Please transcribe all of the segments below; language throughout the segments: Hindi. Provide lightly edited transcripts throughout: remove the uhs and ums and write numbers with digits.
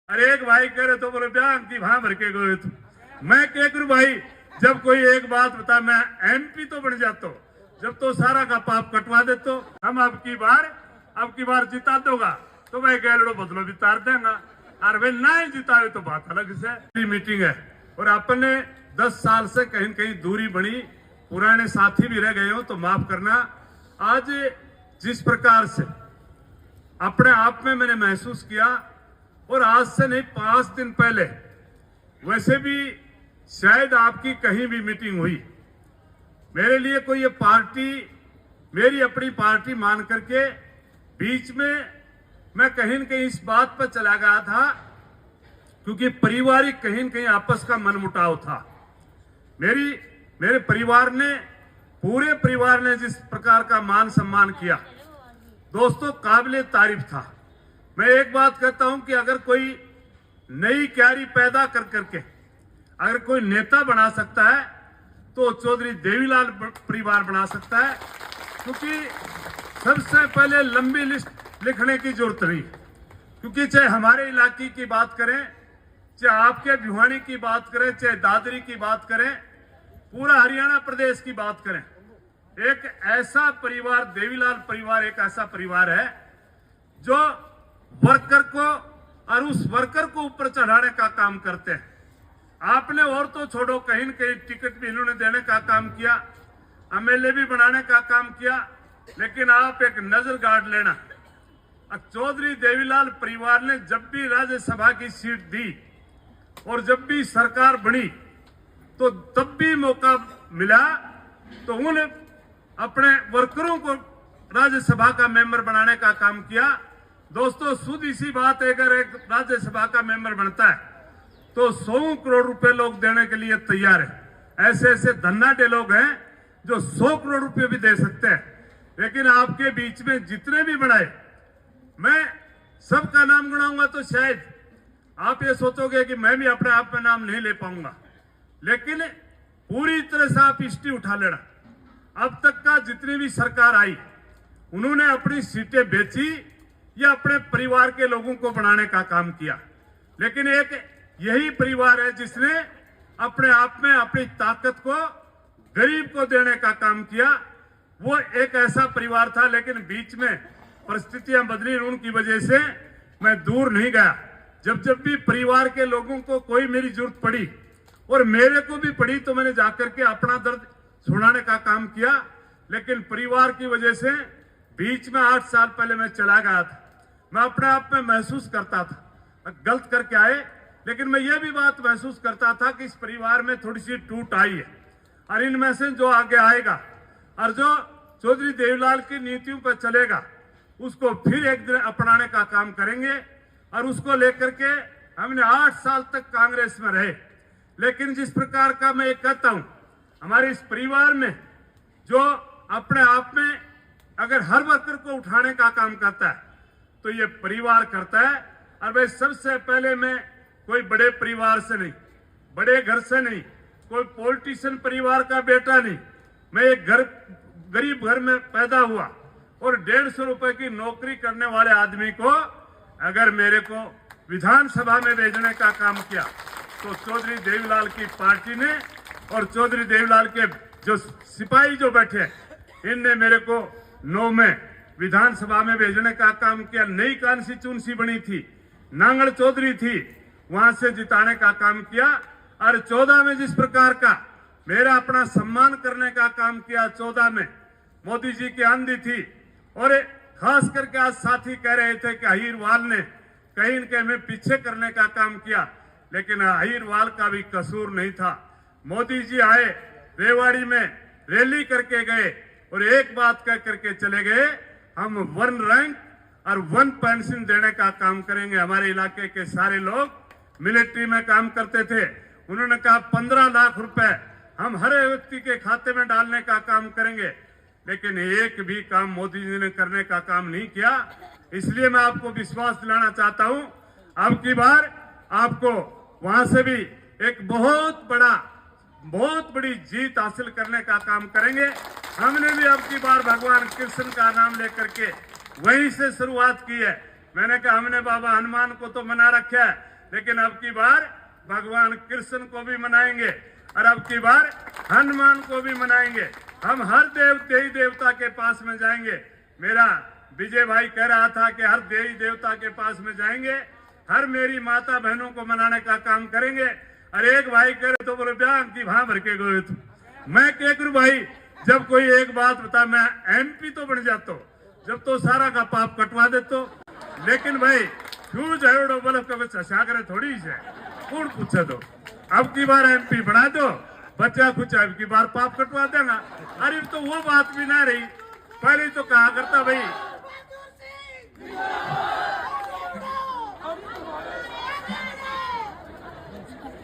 अरे एक भाई कह रहे तो बोले ब्याह की वहां भर के गए तो मैं क्या करूं भाई, जब कोई एक बात बता मैं एमपी तो बन जाता, जब तो सारा का पाप कटवा दे तो हम अब की बार जिता दोगा तो मैं गैलड़ो बदलो भी तार देगा, और वे ना ही जितावे तो बात अलग से। मीटिंग है और अपन ने 10 साल से कहीं कहीं दूरी बनी, पुराने साथी भी रह गए हो तो माफ करना। आज जिस प्रकार से अपने आप में मैंने महसूस किया, और आज से नहीं 5 दिन पहले वैसे भी शायद आपकी कहीं भी मीटिंग हुई, मेरे लिए कोई ये पार्टी मेरी अपनी पार्टी मान करके बीच में मैं कहीं न कहीं इस बात पर चला गया था, क्योंकि पारिवारिक कहीं न कहीं आपस का मनमुटाव था। मेरे परिवार ने, पूरे परिवार ने जिस प्रकार का मान सम्मान किया दोस्तों, काबिले तारीफ था। मैं एक बात कहता हूं कि अगर कोई नई क्यारी पैदा कर करके अगर कोई नेता बना सकता है तो चौधरी देवीलाल परिवार बना सकता है, क्योंकि सबसे पहले लंबी लिस्ट लिखने की जरूरत नहीं, क्योंकि चाहे हमारे इलाके की बात करें, चाहे आपके भिवानी की बात करें, चाहे दादरी की बात करें, पूरा हरियाणा प्रदेश की बात करें, एक ऐसा परिवार देवीलाल परिवार एक ऐसा परिवार है जो वर्कर को और उस वर्कर को ऊपर चढ़ाने का काम करते हैं। आपने और तो छोड़ो, कहीं न कहीं टिकट भी इन्होंने देने का काम किया, एमएलए भी बनाने का काम किया, लेकिन आप एक नजर गाड़ लेना, चौधरी देवीलाल परिवार ने जब भी राज्यसभा की सीट दी और जब भी सरकार बनी तो तब भी मौका मिला तो उन्होंने अपने वर्करों को राज्यसभा का मेंबर बनाने का काम किया। दोस्तों सीधी सी बात है, अगर एक राज्यसभा का मेंबर बनता है तो 100 करोड़ रुपए लोग देने के लिए तैयार है। ऐसे ऐसे धन्नाटे लोग हैं जो 100 करोड़ रुपए भी दे सकते हैं, लेकिन आपके बीच में जितने भी बनाए, मैं सबका नाम गिनाऊंगा तो शायद आप ये सोचोगे कि मैं भी अपने आप में नाम नहीं ले पाऊंगा, लेकिन पूरी तरह से आप हिस्ट्री उठा लेना। अब तक का जितनी भी सरकार आई उन्होंने अपनी सीटें बेची या अपने परिवार के लोगों को बनाने का काम किया, लेकिन एक यही परिवार है जिसने अपने आप में अपनी ताकत को गरीब को देने का काम किया। वो एक ऐसा परिवार था, लेकिन बीच में परिस्थितियां बदली, उनकी वजह से मैं दूर नहीं गया। जब भी परिवार के लोगों को कोई मेरी जरूरत पड़ी और मेरे को भी पड़ी तो मैंने जाकर के अपना दर्द सुनाने का काम किया, लेकिन परिवार की वजह से बीच में 8 साल पहले मैं चला गया था। मैं अपने आप में महसूस करता था गलत करके आए, लेकिन मैं ये भी बात महसूस करता था कि इस परिवार में थोड़ी सी टूट आई है, और इनमें से जो आगे आएगा और जो चौधरी देवीलाल की नीतियों पर चलेगा उसको फिर एक दिन अपनाने का काम करेंगे। और उसको लेकर के हमने 8 साल तक कांग्रेस में रहे, लेकिन जिस प्रकार का मैं एक कहता हूं, हमारे इस परिवार में जो अपने आप में अगर हर वर्कर को उठाने का काम करता है तो ये परिवार करता है। और भाई सबसे पहले मैं कोई बड़े परिवार से नहीं, बड़े घर से नहीं, कोई पॉलिटिशियन परिवार का बेटा नहीं, मैं एक गरीब घर में पैदा हुआ और 150 रुपए की नौकरी करने वाले आदमी को अगर मेरे को विधानसभा में भेजने का काम किया तो चौधरी देवीलाल की पार्टी ने और चौधरी देवीलाल के जो सिपाही जो बैठे इनने मेरे को 9 में विधानसभा में भेजने का काम किया। नई कॉन्स्टिट्यूंसी बनी थी, नांगल चौधरी थी, वहां से जिताने का काम किया। और 14 में जिस प्रकार का मेरा अपना सम्मान करने का काम किया, 14 में मोदी जी की आंधी थी, और खास करके आज साथी कह रहे थे कि अहीरवाल ने कहीं न कहीं में पीछे करने का काम किया, लेकिन अहीरवाल का भी कसूर नहीं था। मोदी जी आए, रेवाड़ी में रैली करके गए और एक बात कह करके चले गए, हम 1 रैंक और 1 पेंशन देने का काम करेंगे। हमारे इलाके के सारे लोग मिलिट्री में काम करते थे, उन्होंने कहा 15 लाख रुपए हम हर व्यक्ति के खाते में डालने का काम करेंगे, लेकिन एक भी काम मोदी जी ने करने का काम नहीं किया। इसलिए मैं आपको विश्वास दिलाना चाहता हूं, अब की बार आपको वहां से भी एक बहुत बड़ी जीत हासिल करने का काम करेंगे। हमने भी अब की बार भगवान कृष्ण का नाम लेकर के वहीं से शुरुआत की है। मैंने कहा हमने बाबा हनुमान को तो मना रखा है, लेकिन अब की बार भगवान कृष्ण को भी मनाएंगे और अब की बार हनुमान को भी मनाएंगे। हम हर देवी देवता के पास में जाएंगे। मेरा विजय भाई कह रहा था कि हर देवी देवता के पास में जाएंगे, हर मेरी माता बहनों को मनाने का काम करेंगे। और एक भाई करे तो बोले ब्याह की भां भर के गए तो मैं क्या करूं भाई, जब कोई एक बात बता मैं MP तो बन जाता, जब तो सारा का पाप कटवा देते। लेकिन भाई फ्यूज है बोले कभी चशा करे थोड़ी है, कौन पूछे तो अब की बार MP बना दो, बच्चा कुछ अब की बार पाप कटवा देगा। अरे तो वो बात भी ना रही, पहले तो कहा करता भाई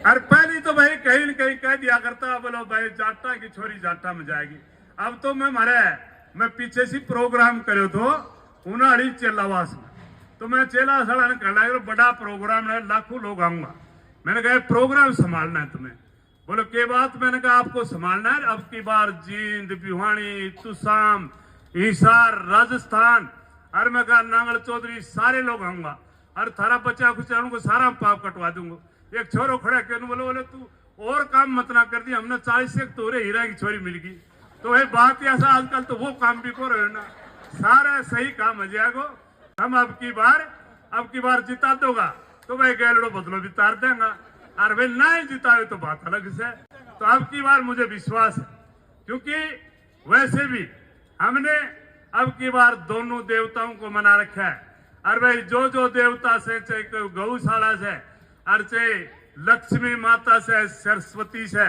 और पहले तो भाई कहीं न कहीं कह दिया करता बोलो भाई जाटा की छोरी जाटा में जाएगी। अब तो मैं पीछे से प्रोग्राम करे तो उनाड़ी चेलावास में, तो मैं चेला सड़ा कर बड़ा प्रोग्राम है, लाखों लोग आऊंगा। मैंने कहा प्रोग्राम संभालना है तुम्हें। बोलो के बात, मैंने कहा आपको संभालना है। अब की बार जींद, भिवानी, तुसाम, हिसार, राजस्थान और मैं कहा नांगल चौधरी सारे लोग आऊंगा और थारा बच्चा कुछ को सारा पाप कटवा दूंगा। एक छोरो खड़ा कर बोले तू और काम मत ना कर दी, हमने 40 एक तोरे हीरा की छोरी मिल गई। तो भाई बात ऐसा आजकल तो वो काम भी करो है ना, सारा सही काम हो जाएगा। हम अब की बार जिता दोगा तो भाई गैलड़ो बदलो भी तार देगा, और भाई ना ही जिताए तो बात अलग से। तो अब की बार मुझे विश्वास है, क्योंकि वैसे भी हमने अब की बार दोनों देवताओं को मना रखा है। और भाई जो देवता से, चाहे गौशाला से और चाहे लक्ष्मी माता से, सरस्वती से,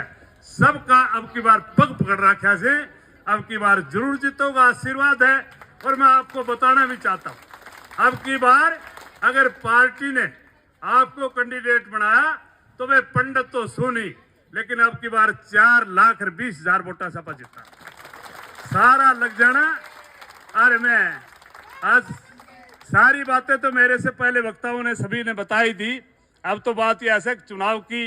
सबका अब की बार पग पकड़ रखा से अब की बार जरूर जीतोगा, आशीर्वाद है। और मैं आपको बताना भी चाहता हूं, अब की बार अगर पार्टी ने आपको कैंडिडेट बनाया तो वे पंडित तो सुनी, लेकिन अब की बार 4,20,000 वोटा सपा जीता, सारा लग जाना। और मैं आज सारी बातें तो मेरे से पहले वक्ताओं ने सभी ने बताई दी। अब तो बात यह है चुनाव की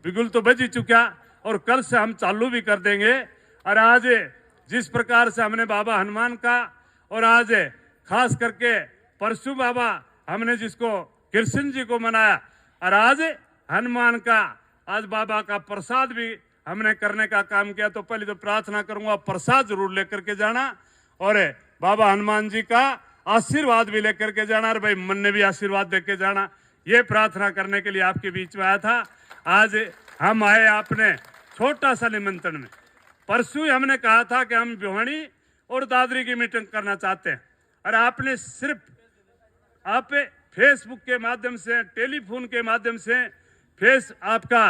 बिगुल तो बज ही चुका और कल से हम चालू भी कर देंगे। और आज जिस प्रकार से हमने बाबा हनुमान का और आज खास करके परसों बाबा हमने जिसको कृष्ण जी को मनाया और आज हनुमान का, आज बाबा का प्रसाद भी हमने करने का काम किया। तो पहले तो प्रार्थना करूंगा प्रसाद जरूर लेकर के जाना और बाबा हनुमान जी का आशीर्वाद भी लेकर के जाना और भाई मन ने भी आशीर्वाद दे के जाना। ये प्रार्थना करने के लिए आपके बीच में आया था। आज हम आए आपने छोटा सा निमंत्रण में। परसों हमने कहा था कि हम भिवानी और दादरी की मीटिंग करना चाहते हैं और आपने सिर्फ आप फेसबुक के माध्यम से, टेलीफोन के माध्यम से, आपका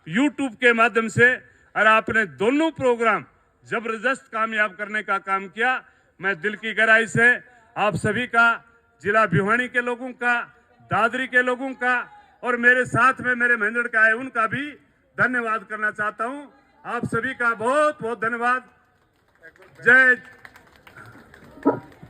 यूट्यूब के माध्यम से और आपने दोनों प्रोग्राम जबरदस्त कामयाब करने का काम किया। मैं दिल की गहराई से आप सभी का, जिला भिवानी के लोगों का, दादरी के लोगों का और मेरे साथ में मेरे महेंद्र का है उनका भी धन्यवाद करना चाहता हूं। आप सभी का बहुत बहुत धन्यवाद। जय